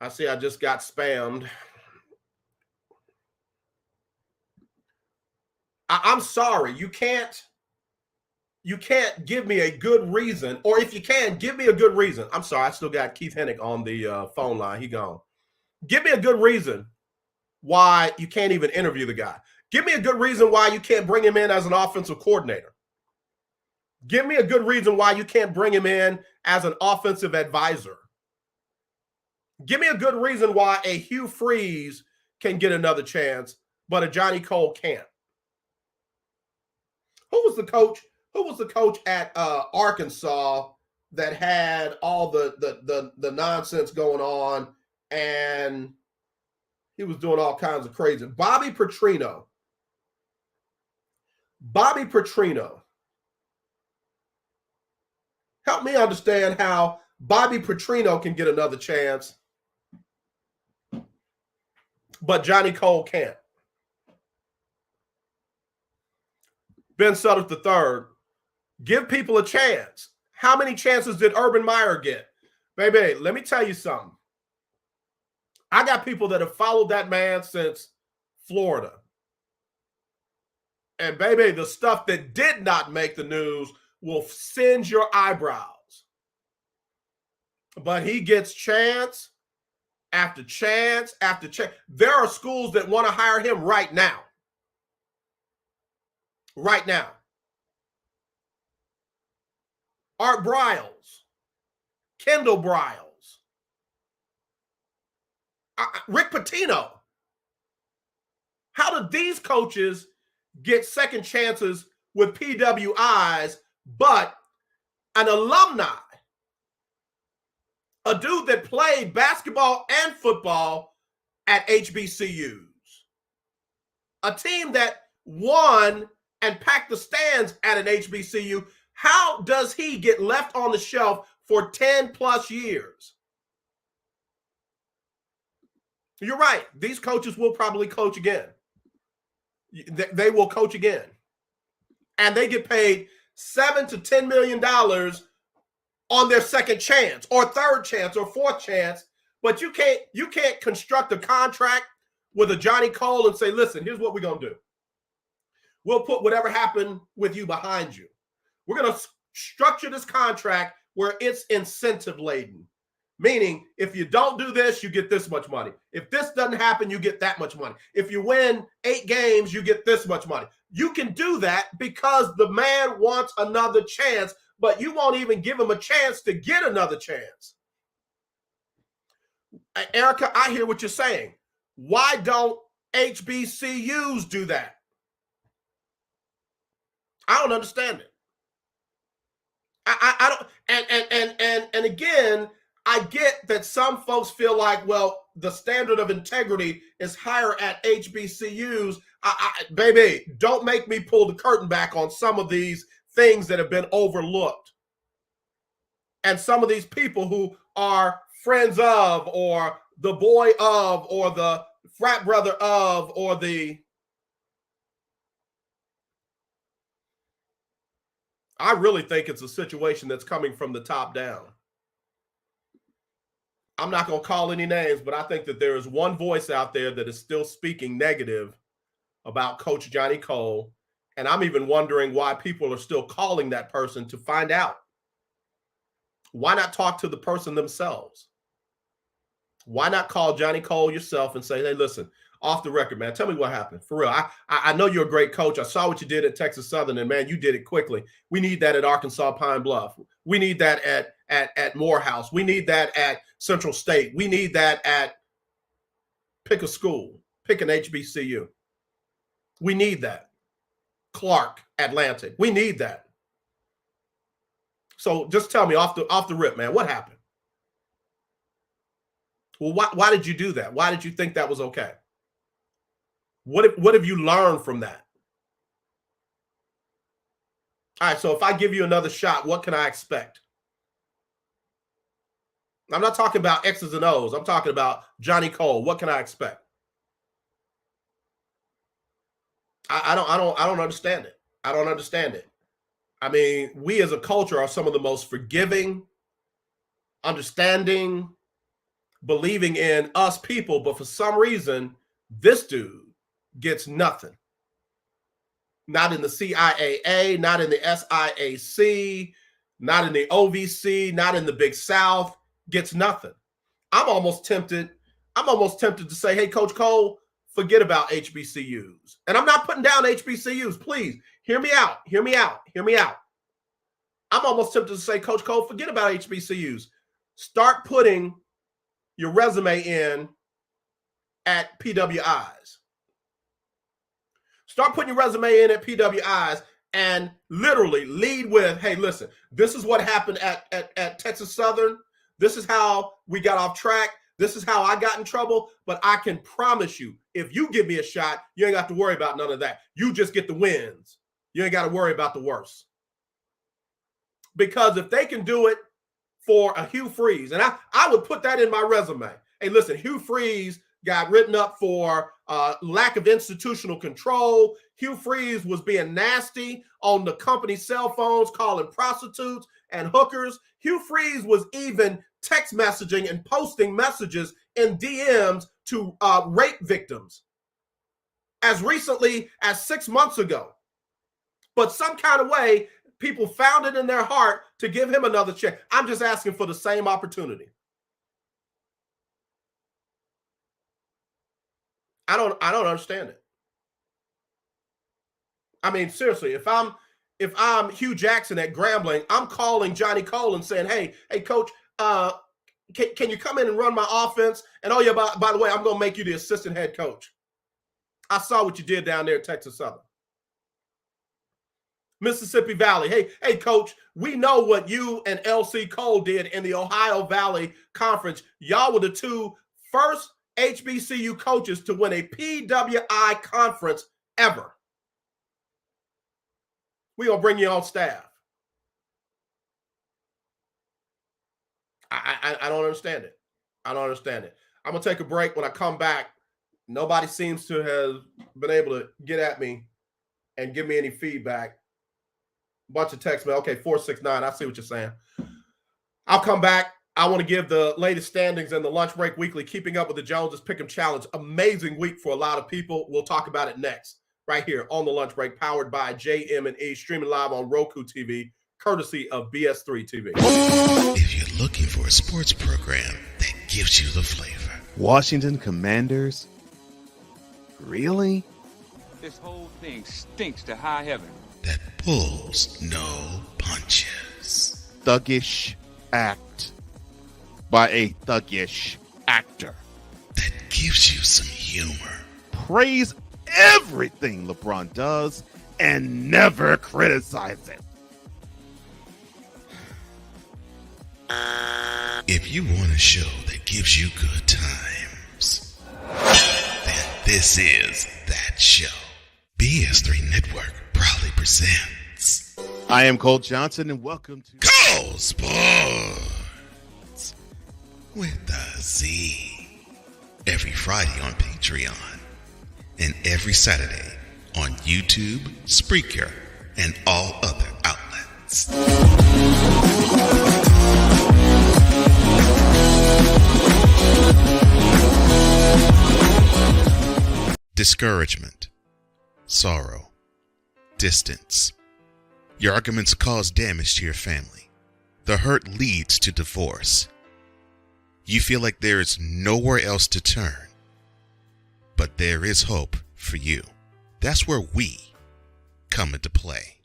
I just got spammed. I'm sorry. You can't give me a good reason, or if you can, give me a good reason. I'm sorry, I still got Keith Hennick on the phone line. He gone. Give me a good reason why you can't even interview the guy. Give me a good reason why you can't bring him in as an offensive coordinator. Give me a good reason why you can't bring him in as an offensive advisor. Give me a good reason why a Hugh Freeze can get another chance, but a Johnny Cole can't. Who was the coach at Arkansas that had all the nonsense going on and he was doing all kinds of crazy? Bobby Petrino. Help me understand how Bobby Petrino can get another chance, but Johnny Cole can't. Ben Sutter III, Give people a chance. How many chances did Urban Meyer get? Baby, let me tell you something. I got people that have followed that man since Florida. And baby, the stuff that did not make the news will singe your eyebrows. But he gets chance after chance after chance. There are schools that want to hire him right now. Right now. Art Briles, Kendall Briles, Rick Pitino. How did these coaches get second chances with PWIs, but an alumni, a dude that played basketball and football at HBCUs, a team that won and packed the stands at an HBCU, how does he get left on the shelf for 10 plus years? You're right. These coaches will probably coach again. They will coach again. And they get paid $7 to $10 million on their second chance or third chance or fourth chance. But you can't construct a contract with a Johnny Cole and say, listen, here's what we're going to do. We'll put whatever happened with you behind you. We're going to structure this contract where it's incentive laden. Meaning, if you don't do this, you get this much money. If this doesn't happen, you get that much money. If you win 8 games, you get this much money. You can do that because the man wants another chance, but you won't even give him a chance to get another chance. Erica, I hear what you're saying. Why don't HBCUs do that? I don't understand it. I don't, and again, I get that some folks feel like, well, the standard of integrity is higher at HBCUs. Baby, don't make me pull the curtain back on some of these things that have been overlooked. And some of these people who are friends of, or the boy of, or the frat brother of, or the... I really think it's a situation that's coming from the top down. I'm not going to call any names, but I think that there is one voice out there that is still speaking negative about Coach Johnny Cole. And I'm even wondering why people are still calling that person to find out. Why not talk to the person themselves? Why not call Johnny Cole yourself and say, hey, listen, off the record, man, tell me what happened. For real, I know you're a great coach. I saw what you did at Texas Southern, and, man, you did it quickly. We need that at Arkansas Pine Bluff. We need that at Morehouse. We need that at Central State. We need that at pick a school, pick an HBCU. We need that. Clark, Atlantic. We need that. So just tell me off the rip, man, what happened? Well, why did you do that? Why did you think that was okay? What have you learned from that? All right, so if I give you another shot, what can I expect? I'm not talking about X's and O's. I'm talking about Johnny Cole. What can I expect? I don't understand it. I don't understand it. I mean, we as a culture are some of the most forgiving, understanding, believing in us people, but for some reason, this dude gets nothing. Not in the CIAA, not in the SIAC, not in the OVC, not in the Big South, gets nothing. I'm almost tempted to say, hey, Coach Cole, forget about HBCUs. And I'm not putting down HBCUs. Please, hear me out. Hear me out. Hear me out. I'm almost tempted to say, Coach Cole, forget about HBCUs. Start putting your resume in at PWIs. Start putting your resume in at PWIs and literally lead with, hey, listen, this is what happened at Texas Southern. This is how we got off track. This is how I got in trouble. But I can promise you, if you give me a shot, you ain't got to worry about none of that. You just get the wins. You ain't got to worry about the worst. Because if they can do it for a Hugh Freeze, and I would put that in my resume. Hey, listen, Hugh Freeze got written up for lack of institutional control. Hugh Freeze was being nasty on the company cell phones, calling prostitutes and hookers. Hugh Freeze was even text messaging and posting messages in DMs to rape victims as recently as 6 months ago. But some kind of way, people found it in their heart to give him another check. I'm just asking for the same opportunity. I don't understand it. I mean, seriously, if I'm Hugh Jackson at Grambling, I'm calling Johnny Cole and saying, hey, coach, can you come in and run my offense? And oh yeah, by the way, I'm going to make you the assistant head coach. I saw what you did down there at Texas Southern. Mississippi Valley, hey, coach, we know what you and LC Cole did in the Ohio Valley Conference. Y'all were the two first HBCU coaches to win a PWI conference ever. We're going to bring you on staff. I don't understand it. I don't understand it. I'm going to take a break. When I come back, nobody seems to have been able to get at me and give me any feedback. Bunch of text mail. Okay, 469. I see what you're saying. I'll come back. I want to give the latest standings in the Lunch Break Weekly Keeping Up with the Joneses Pick'em Challenge. Amazing week for a lot of people. We'll talk about it next, right here on the Lunch Break, powered by JM&E, streaming live on ROKU TV, courtesy of BS3 TV. If you're looking for a sports program that gives you the flavor. Washington Commanders? Really? This whole thing stinks to high heaven. That pulls no punches. Thuggish act by a thuggish actor. That gives you some humor. Praise everything LeBron does and never criticize it. If you want a show that gives you good times, then this is that show. BS3 Network proudly presents. I am Cole Johnson, and welcome to Cole Sports with a Z. Every Friday on Patreon and every Saturday on YouTube, Spreaker, and all other outlets. Discouragement, sorrow, distance. Your arguments cause damage to your family. The hurt leads to divorce. You feel like there is nowhere else to turn. But there is hope for you. That's where we come into play.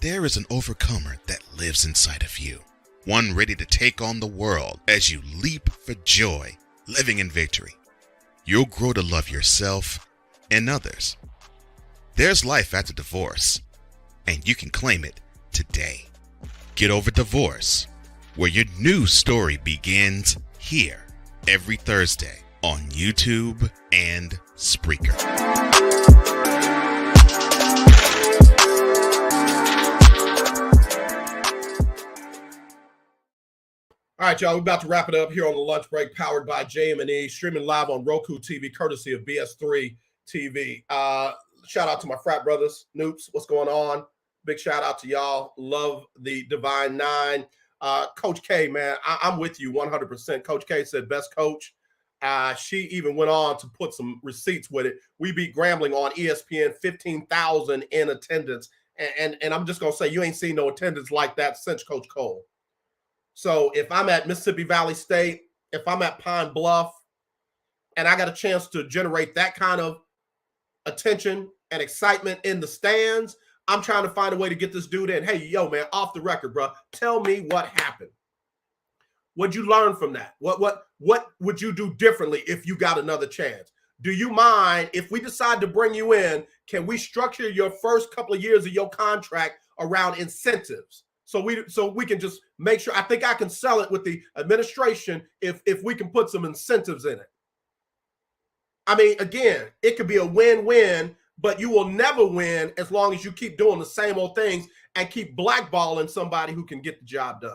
There is an overcomer that lives inside of you. One ready to take on the world as you leap for joy, living in victory. You'll grow to love yourself and others. There's life after divorce, and you can claim it today. Get Over Divorce, where your new story begins here every Thursday on YouTube and Spreaker. All right, y'all, we're about to wrap it up here on the Lunch Break, powered by JM&E, streaming live on Roku TV, courtesy of BS3 TV. Shout out to my frat brothers, Noops, what's going on? Big shout out to y'all. Love the Divine Nine. Coach K, man, I'm with you 100%. Coach K said best coach. She even went on to put some receipts with it. We beat Grambling on ESPN, 15,000 in attendance. And I'm just going to say, you ain't seen no attendance like that since Coach Cole. So if I'm at Mississippi Valley State, if I'm at Pine Bluff, and I got a chance to generate that kind of attention and excitement in the stands, I'm trying to find a way to get this dude in. Hey, yo, man, off the record, bro, tell me what happened. What'd you learn from that? What would you do differently if you got another chance? Do you mind if we decide to bring you in, can we structure your first couple of years of your contract around incentives? So we can just make sure. I think I can sell it with the administration if we can put some incentives in it. I mean, again, it could be a win-win, but you will never win as long as you keep doing the same old things and keep blackballing somebody who can get the job done.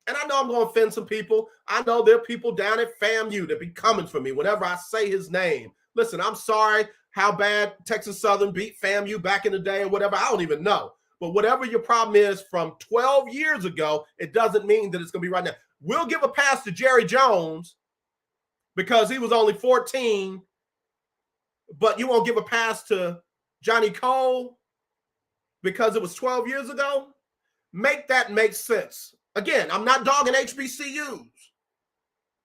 And I know I'm going to offend some people. I know there are people down at FAMU that be coming for me whenever I say his name. Listen, I'm sorry. how bad Texas Southern beat FAMU back in the day or whatever. I don't even know. But whatever your problem is from 12 years ago, it doesn't mean that it's going to be right now. We'll give a pass to Jerry Jones because he was only 14, but you won't give a pass to Johnny Cole because it was 12 years ago? Make that make sense. Again, I'm not dogging HBCUs.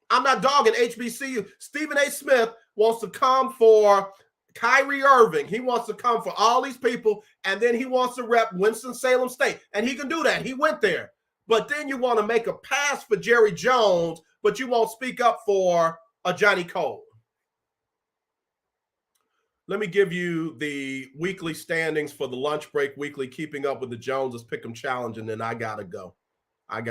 I'm not dogging HBCU. Stephen A. Smith wants to come for Kyrie Irving. He wants to come for all these people, and then he wants to rep Winston-Salem State. And he can do that. He went there. But then you want to make a pass for Jerry Jones, but you won't speak up for a Johnny Cole. Let me give you the weekly standings for the lunch break weekly, keeping up with the Joneses Pick'em Challenge, and then I got to go. All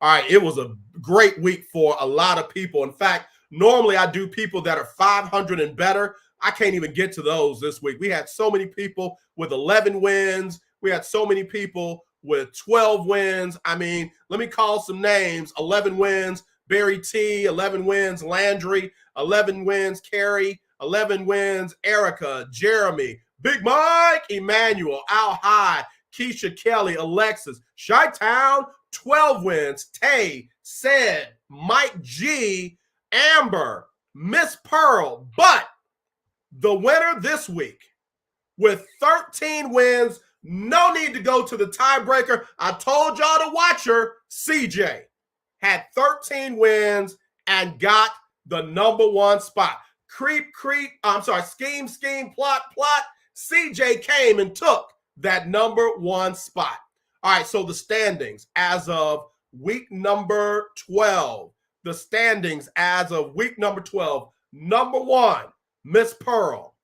right, it was a great week for a lot of people. In fact, normally I do people that are 500 and better. I can't even get to those this week. We had so many people with 11 wins. We had so many people with 12 wins. I mean, let me call some names. 11 wins, Barry T. 11 wins, Landry. 11 wins, Carrie. 11 wins, Erica, Jeremy, Big Mike, Emmanuel, Al High, Keisha Kelly, Alexis, Chi-Town, 12 wins, Tay, Said, Mike G, Amber, Miss Pearl. But the winner this week with 13 wins, no need to go to the tiebreaker. I told y'all to watch her. CJ had 13 wins and got the #1 spot. Scheme, plot. CJ came and took that #1 spot. All right, so the standings as of week number 12. The standings as of week number 12. #1, Miss Pearl.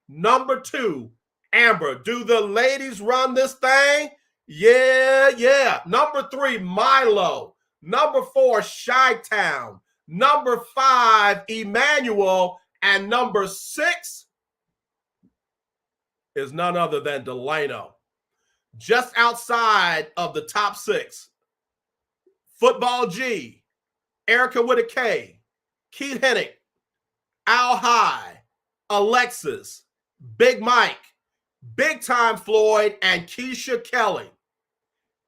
#2, Amber. Do the ladies run this thing? Yeah. #3, Milo. #4, Chi-Town. #5, Emmanuel. And #6 is none other than Delano. Just outside of the top 6, Football G, Erica with a K, Keith Hennick, Al High, Alexis, Big Mike, Big Time Floyd, and Keisha Kelly.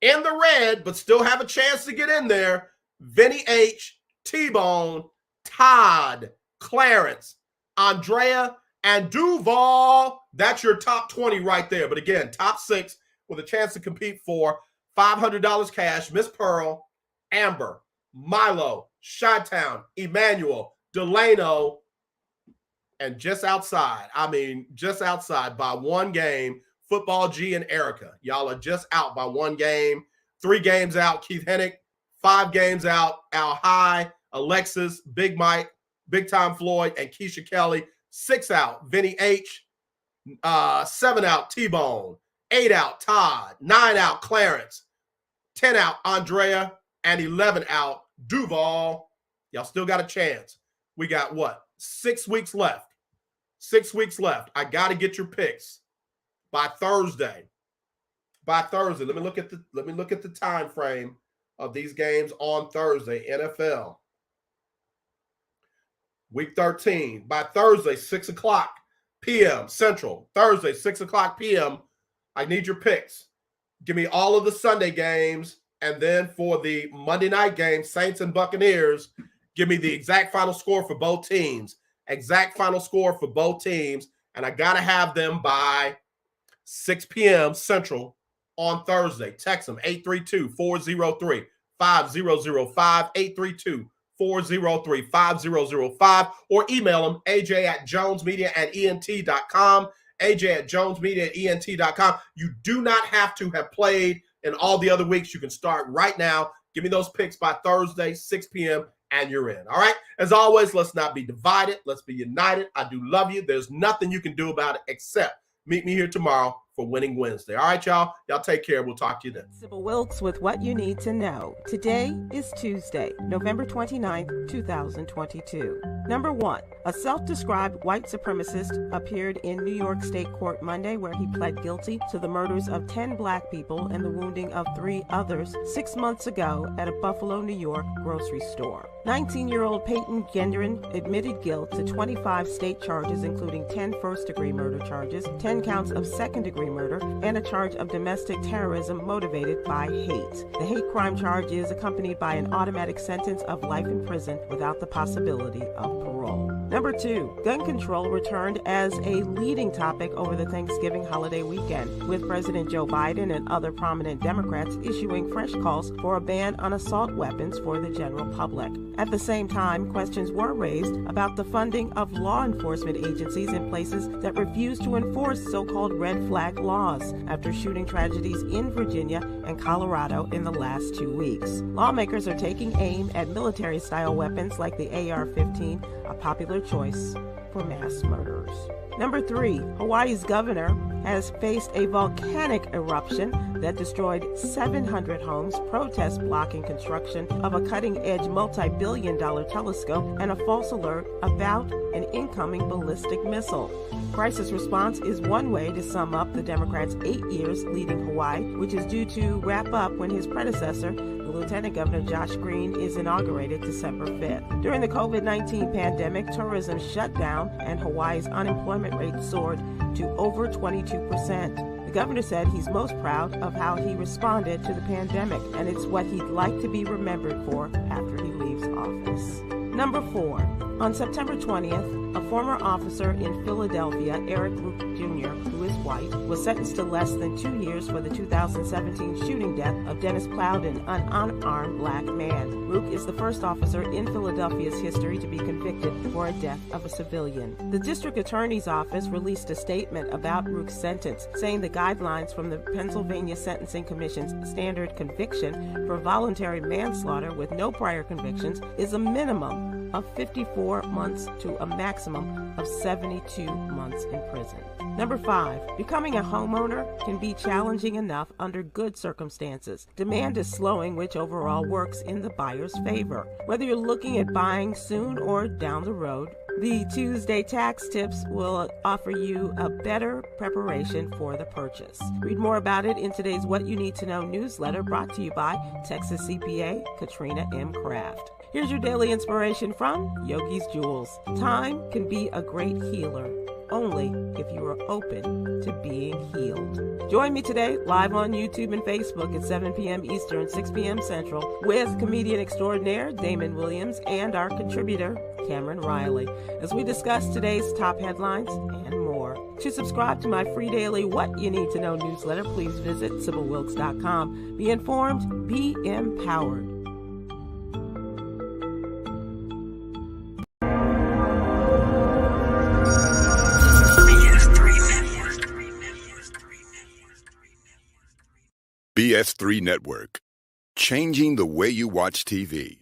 In the red, but still have a chance to get in there, Vinny H, T-Bone, Todd, Clarence, Andrea, and Duval. That's your top 20 right there. But again, top 6 with a chance to compete for $500 cash. Miss Pearl, Amber, Milo, Chi-Town, Emmanuel, Delano, and just outside by one game, Football G and Erica. Y'all are just out by one game. 3 games out, Keith Hennick. 5 games out, Al High, Alexis, Big Mike, Big Time Floyd, and Keisha Kelly. 6 out, Vinny H. 7 out, T-Bone. 8 out, Todd. 9 out, Clarence. 10 out, Andrea. And 11 out, Duval. Y'all still got a chance. We got what? 6 weeks left. 6 weeks left. I got to get your picks by Thursday. Let me look at the time frame of these games on Thursday. NFL. Week 13. By Thursday, 6 o'clock p.m. Central. Thursday, 6 o'clock p.m. I need your picks. Give me all of the Sunday games. And then for the Monday night game, Saints and Buccaneers, give me the exact final score for both teams. Exact final score for both teams. And I got to have them by 6 p.m. Central on Thursday. Text them 832-403-5005. 832-403-5005, or email them aj@jonesmedia@ent.com. aj@jonesmedia@ent.com. You do not have to have played in all the other weeks. You can start right now. Give me those picks by Thursday, 6 p.m., and you're in. All right? As always, let's not be divided. Let's be united. I do love you. There's nothing you can do about it except meet me here tomorrow for for Winning Wednesday. All right, y'all. Y'all take care. We'll talk to you then. Sybil Wilkes with what you need to know. Today is Tuesday, November 29th, 2022. Number 1, a self-described white supremacist appeared in New York State Court Monday where he pled guilty to the murders of 10 black people and the wounding of 3 others 6 months ago at a Buffalo, New York grocery store. 19-year-old Peyton Gendron admitted guilt to 25 state charges, including 10 first-degree murder charges, 10 counts of second-degree murder, and a charge of domestic terrorism motivated by hate. The hate crime charge is accompanied by an automatic sentence of life in prison without the possibility of parole. Number 2, gun control returned as a leading topic over the Thanksgiving holiday weekend, with President Joe Biden and other prominent Democrats issuing fresh calls for a ban on assault weapons for the general public. At the same time, questions were raised about the funding of law enforcement agencies in places that refuse to enforce so-called red flag laws after shooting tragedies in Virginia and Colorado in the last 2 weeks. Lawmakers are taking aim at military-style weapons like the AR-15, a popular choice for mass murderers. Number 3, Hawaii's governor has faced a volcanic eruption that destroyed 700 homes, protests blocking construction of a cutting-edge multi-billion-dollar telescope, and a false alert about an incoming ballistic missile. Crisis response is one way to sum up the Democrats' 8 years leading Hawaii, which is due to wrap up when his predecessor, Lieutenant Governor Josh Green, is inaugurated December 5th. During the COVID-19 pandemic, tourism shut down and Hawaii's unemployment rate soared to over 22%. The governor said he's most proud of how he responded to the pandemic, and it's what he'd like to be remembered for after he leaves office. Number 4, on September 20th, a former officer in Philadelphia, Eric Rook Jr., who is white, was sentenced to less than 2 years for the 2017 shooting death of Dennis Plowden, an unarmed black man. Rook is the first officer in Philadelphia's history to be convicted for a death of a civilian. The district attorney's office released a statement about Rook's sentence, saying the guidelines from the Pennsylvania Sentencing Commission's standard conviction for voluntary manslaughter with no prior convictions is a minimum of 54 months to a maximum of 72 months in prison. Number 5, becoming a homeowner can be challenging enough under good circumstances. Demand is slowing, which overall works in the buyer's favor. Whether you're looking at buying soon or down the road, the Tuesday tax tips will offer you a better preparation for the purchase. Read more about it in today's What You Need to Know newsletter, brought to you by Texas CPA Katrina M. Kraft. Here's your daily inspiration from Yogi's Jewels. Time can be a great healer, only if you are open to being healed. Join me today live on YouTube and Facebook at 7 p.m. Eastern, 6 p.m. Central with comedian extraordinaire Damon Williams and our contributor Cameron Riley as we discuss today's top headlines and more. To subscribe to my free daily What You Need to Know newsletter, please visit SybilWilkes.com. Be informed, be empowered. BS3 Network, changing the way you watch TV.